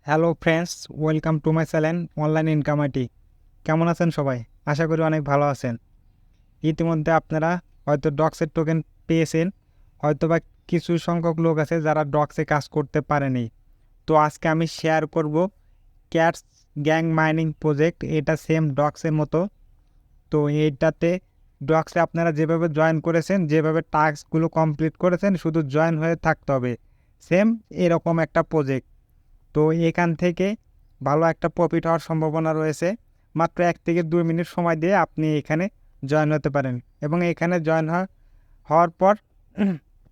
Hello friends, welcome to my channel online income IT. কেমন আছেন সবাই? আশা করি অনেক ভালো আছেন। ইতিমধ্যে আপনারা হয়তো ডক্সের টোকেন পেয়েছেন, হয়তো বা কিছু সংখ্যক লোক আছে যারা ডক্সে কাজ করতে পারেনি। তো আজকে আমি শেয়ার করব ক্যাটস গ্যাং মাইনিং প্রজেক্ট। এটা সেম ডক্সের মতো। তো এইটাতে ডক্সে আপনারা যেভাবে জয়েন করেছেন, যেভাবে টাস্কগুলো কমপ্লিট করেছেন, শুধু জয়েন হয়ে থাকতে হবে। সেম এরকম একটা প্রজেক্ট। তো এখান থেকে ভালো একটা প্রফিট হওয়ার সম্ভাবনা রয়েছে। মাত্র 1 থেকে 2 মিনিট সময় দিয়ে আপনি এখানে জয়েন হতে পারেন, এবং এখানে জয়েন হওয়ার পর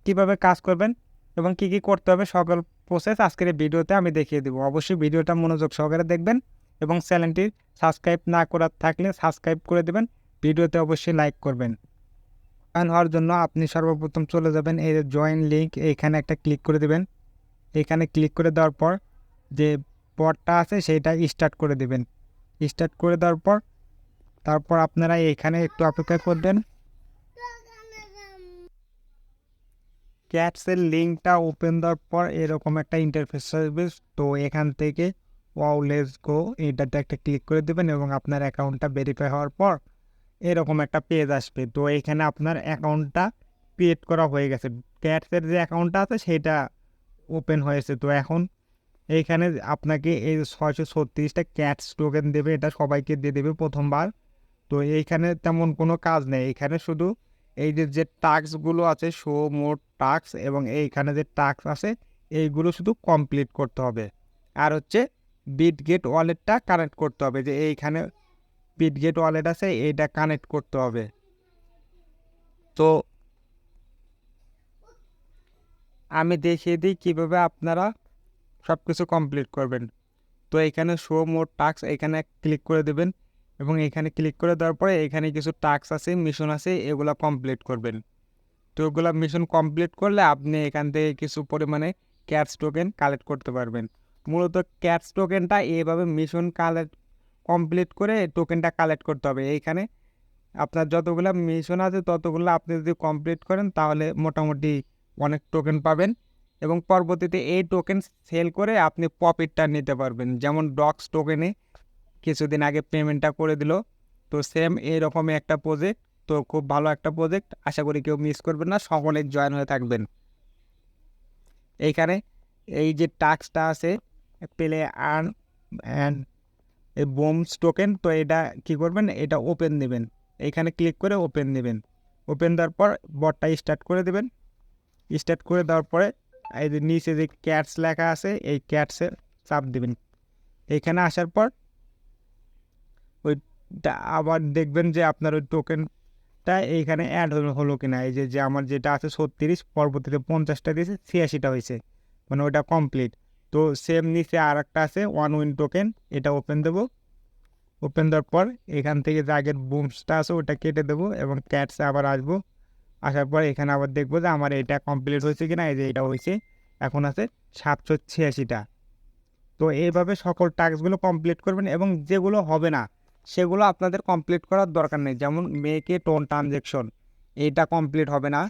কিভাবে কাজ করবেন এবং কি কি করতে হবে সকল প্রসেস আজকের এই ভিডিওতে আমি দেখিয়ে দেবো। অবশ্যই ভিডিওটা মনোযোগ সহকারে দেখবেন এবং চ্যানেলটি সাবস্ক্রাইব না করা থাকলে সাবস্ক্রাইব করে দেবেন। ভিডিওতে অবশ্যই লাইক করবেন। জয়েন হওয়ার জন্য আপনি সর্বপ্রথম চলে যাবেন এই জয়েন লিঙ্ক, এইখানে একটা ক্লিক করে দেবেন। এখানে ক্লিক করে দেওয়ার পর যে পডটা আছে সেইটা স্টার্ট করে দেবেন। স্টার্ট করে দেওয়ার পর তারপর আপনারা এখানে একটু অপেক্ষা করবেন। ক্যাটসের লিঙ্কটা ওপেন দেওয়ার পর এরকম একটা ইন্টারফেস আসবে। তো এখান থেকে ওয়াও লেটস গো এটাতে একটা ক্লিক করে দেবেন এবং আপনার অ্যাকাউন্টটা ভেরিফাই হওয়ার পর এরকম একটা পেজ আসবে। তো এখানে আপনার অ্যাকাউন্টটা ক্রিয়েট করা হয়ে গেছে। ক্যাটসের যে অ্যাকাউন্টটা আছে সেটা ওপেন হয়েছে। তো এখন এইখানে আপনাকে এই 636টা ক্যাটস টোকেন দেবে, এটা সবাইকে দিয়ে দেবে প্রথমবার। তো এইখানে তেমন কোনো কাজ নেই, এখানে শুধু এই যে টাস্কগুলো আছে, শো মোর টাস্ক, এবং এইখানে যে টাস্ক আছে এইগুলো শুধু কমপ্লিট করতে হবে। আর হচ্ছে বিটগেট ওয়ালেটটা কানেক্ট করতে হবে, যে এইখানে বিটগেট ওয়ালেট আছে এইটা কানেক্ট করতে হবে। তো আমি দেখিয়ে দিই কীভাবে আপনারা সব কিছু কমপ্লিট করবেন। তো এখানে শো মোর টাস্ক এখানে ক্লিক করে দেবেন, এবং এখানে ক্লিক করে দেওয়ার পরে এখানে কিছু টাস্ক আছে, মিশন আছে, এগুলো কমপ্লিট করবেন। তো এগুলো মিশন কমপ্লিট করলে আপনি এখান থেকে কিছু পরিমাণে ক্যাটস টোকেন কালেক্ট করতে পারবেন। মূলত ক্যাটস টোকেনটা এইভাবে মিশন কমপ্লিট করে টোকেনটা কালেক্ট করতে হবে। এইখানে আপনার যতগুলো মিশন আছে ততগুলো আপনি যদি কমপ্লিট করেন তাহলে মোটামুটি অনেক টোকেন পাবেন, এবং পরবর্তীতে এই টোকেন সেল করে আপনি প্রফিটটা নিতে পারবেন। যেমন ডক্স টোকেনে কিছুদিন আগে পেমেন্টটা করে দিল। তো সেম এইরকমই একটা প্রজেক্ট। তো খুব ভালো একটা প্রজেক্ট, আশা করি কেউ মিস করবেন না, সকলে জয়েন হয়ে থাকবেন। এইখানে এই যে টাস্কটা আছে পেলে আর্ন অ্যান্ড এই বোমস টোকেন, তো এটা কি করবেন, এটা ওপেন দেবেন। এইখানে ক্লিক করে ওপেন দেবেন। ওপেন দেওয়ার পর বটটা স্টার্ট করে দেবেন। স্টার্ট করে দেওয়ার পরে এই যে নিচে যে ক্যাটস লেখা আছে এই ক্যাটসে চাপ দেবেন। এইখানে আসার পর ওইটা আবার দেখবেন যে আপনার ওই টোকেনটা এইখানে অ্যাড হলো কিনা। এই যে আমার যেটা আছে 36, পরবর্তীতে 50টা দিয়েছে, 86টা হয়েছে, মানে ওইটা কমপ্লিট। তো সেম নিচে আর একটা আছে ওয়ান উইন টোকেন, এটা ওপেন দেবো। ওপেন দেওয়ার পর এখান থেকে যে আগের বুমসটা আছে ওটা কেটে দেবো, এবং ক্যাটসে আবার আসবো। আসার পর এখানে আবার দেখবো যে আমার এটা কমপ্লিট হয়েছে কিনা। এই যে এটা হয়েছে, এখন আছে 786টা। তো এইভাবে সকল টাস্কগুলো কমপ্লিট করবেন, এবং যেগুলো হবে না সেগুলো আপনাদের কমপ্লিট করার দরকার নেই। যেমন মেকে টোন ট্রানজ্যাকশন, এইটা কমপ্লিট হবে না,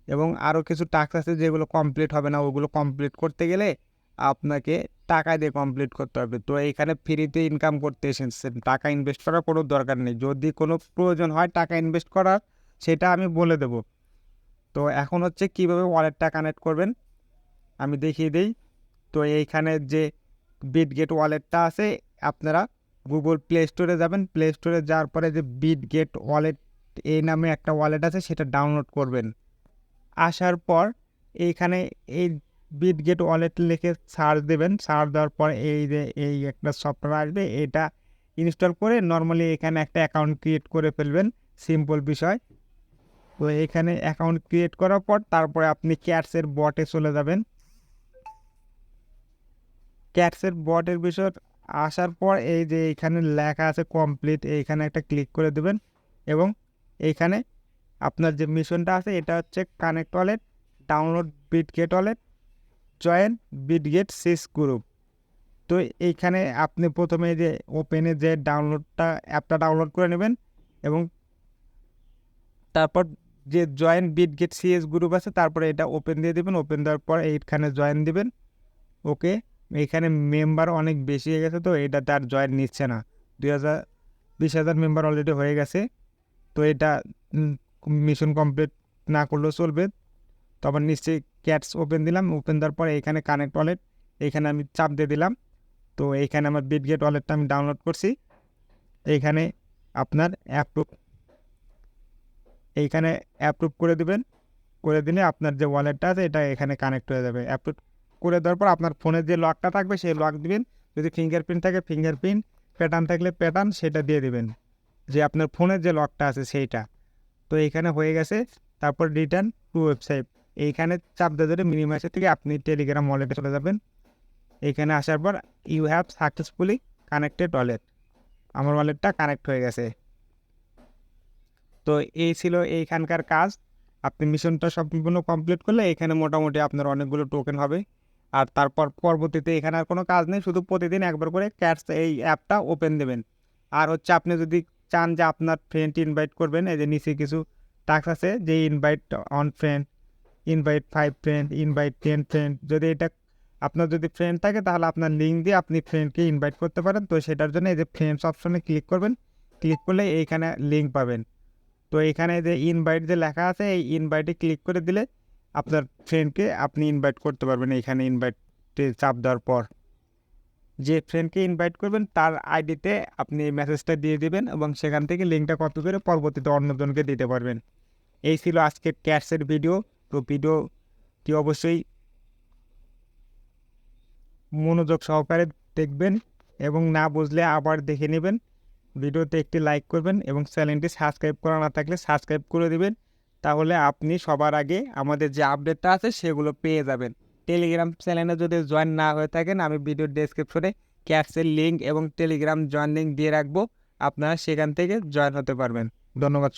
এবং আরও কিছু টাস্ক আছে যেগুলো কমপ্লিট হবে না। ওগুলো কমপ্লিট করতে গেলে আপনাকে টাকা দিয়ে কমপ্লিট করতে হবে। তো এইখানে ফ্রিতে ইনকাম করতে এসেছেন, টাকা ইনভেস্ট করার কোনো দরকার নেই। যদি কোনো প্রয়োজন হয় টাকা ইনভেস্ট করার, সেটা আমি বলে দেব। তো এখন হচ্ছে কিভাবে ওয়ালেটটা কানেক্ট করবেন আমি দেখিয়ে দিই। তো এইখানে যে বিটগেট ওয়ালেটটা আছে, আপনারা গুগল প্লে স্টোরে যাবেন। প্লে স্টোরে যাওয়ার পরে যে বিটগেট ওয়ালেট এই নামে একটা ওয়ালেট আছে সেটা ডাউনলোড করবেন। আসার পর এইখানে এই বিটগেট ওয়ালেট লিখে সার্চ দেবেন। সার্চ দেওয়ার পর এই যে এই একটা সফটওয়্যার আসবে, এটা ইনস্টল করে নর্মালি এখানে একটা অ্যাকাউন্ট ক্রিয়েট করে ফেলবেন। সিম্পল বিষয়। তো এখানে অ্যাকাউন্ট ক্রিয়েট করার পর তারপরে আপনি ক্যাটসের বটে চলে যাবেন। ক্যাটসের বটের বিষয় আসার পর এই যে এইখানে লেখা আছে কমপ্লিট, এইখানে একটা ক্লিক করে দেবেন, এবং এইখানে আপনার যে মিশনটা আছে এটা হচ্ছে connect wallet, download Bitget wallet, join Bitget সিস গ্রুপ। তো এইখানে আপনি প্রথমে যে ওপেনে যে অ্যাপটা ডাউনলোড করে নেবেন, এবং তারপর যে জয়েন বিটগেট সিএস গ্রুপ আছে তারপরে এটা ওপেন দিয়ে দেবেন। ওপেন দেওয়ার পর এইখানে জয়েন দিবেন। ওকে, এখানে মেম্বার অনেক বেশি হয়ে গেছে, তো এটা তার জয়েন নিচ্ছে না। 20,000 মেম্বার অলরেডি হয়ে গেছে। তো এটা মিশন কমপ্লিট না করলেও চলবে। তো আবার নিশ্চয়ই ক্যাটস ওপেন দিলাম, ওপেন দেওয়ার পরে এখানে কানেক্ট ওয়ালেট, এইখানে আমি চাপ দিয়ে দিলাম। তো এইখানে আমার বিটগেট ওয়ালেটটা আমি ডাউনলোড করছি। এইখানে আপনার অ্যাপ্রুভ করে দিবেন। করে দিলে আপনার যে ওয়ালেটটা আছে এটা এখানে কানেক্ট হয়ে যাবে। অ্যাপ্রুভ করে দেওয়ার পর আপনার ফোনের যে লকটা থাকবে সেই লক দিবেন। যদি ফিঙ্গারপ্রিন্ট থাকে ফিঙ্গারপ্রিন্ট, প্যাটার্ন থাকলে প্যাটার্ন সেটা দিয়ে দিবেন, যে আপনার ফোনের যে লকটা আছে সেইটা। তো এইখানে হয়ে গেছে। তারপর রিটার্ন টু ওয়েবসাইট, এইখানে চাপ দিয়ে ধরে মিনিমাইজের থেকে আপনি টেলিগ্রাম ওয়ালেটে চলে যাবেন। এইখানে আসার পর you have successfully connected wallet, আমার ওয়ালেটটা কানেক্ট হয়ে গেছে। তো এই ছিল এইখানকার কাজ। আপনি মিশনটা সম্পূর্ণ কমপ্লিট করলে এখানে মোটামুটি আপনার অনেকগুলো টোকেন হবে। আর তারপর পরবর্তীতে এখানে আর কোনো কাজ নেই, শুধু প্রতিদিন একবার করে ক্যাটস এই অ্যাপটা ওপেন দেবেন। আর হচ্ছে আপনি যদি চান যে আপনার ফ্রেন্ড ইনভাইট করবেন, এই যে নিচে কিছু টাস্ক আছে যে invite on friend, invite 5 friend, invite 10 friend, যদি এটা আপনার যদি ফ্রেন্ড থাকে তাহলে আপনার লিঙ্ক দিয়ে আপনি ফ্রেন্ডকে ইনভাইট করতে পারেন। তো সেটার জন্য এই যে ফ্রেন্ডস অপশনে ক্লিক করবেন, ক্লিক করলে এইখানে লিঙ্ক পাবেন। তো এখানে যে ইনভাইট যে লেখা আছে এই ইনভাইটে ক্লিক করে দিলে আপনার ফ্রেন্ডকে আপনি ইনভাইট করতে পারবেন। এইখানে ইনভাইটে চাপ দেওয়ার পর যে ফ্রেন্ডকে ইনভাইট করবেন তার আইডিতে আপনি মেসেজটা দিয়ে দিবেন এবং সেখান থেকে লিঙ্কটা কপি করে পরবর্তীতে অন্যজনকে দিতে পারবেন। এই ছিল আজকের ক্যাটসের ভিডিও। তো ভিডিওটি অবশ্যই মনোযোগ সহকারে দেখবেন এবং না বুঝলে আবার দেখে নেবেন। ভিডিওতে একটি লাইক করবেন এবং চ্যানেলটি সাবস্ক্রাইব করা না থাকলে সাবস্ক্রাইব করে দিবেন। তাহলে আপনি সবার আগে আমাদের যে আপডেটটা আছে সেগুলো পেয়ে যাবেন। টেলিগ্রাম চ্যানেলে যদি জয়েন না হয়ে থাকেন আমি ভিডিওর ডেসক্রিপশনে ক্যাটসের লিঙ্ক এবং টেলিগ্রাম জয়েন লিঙ্ক দিয়ে রাখবো, আপনারা সেখান থেকে জয়েন হতে পারবেন। ধন্যবাদ।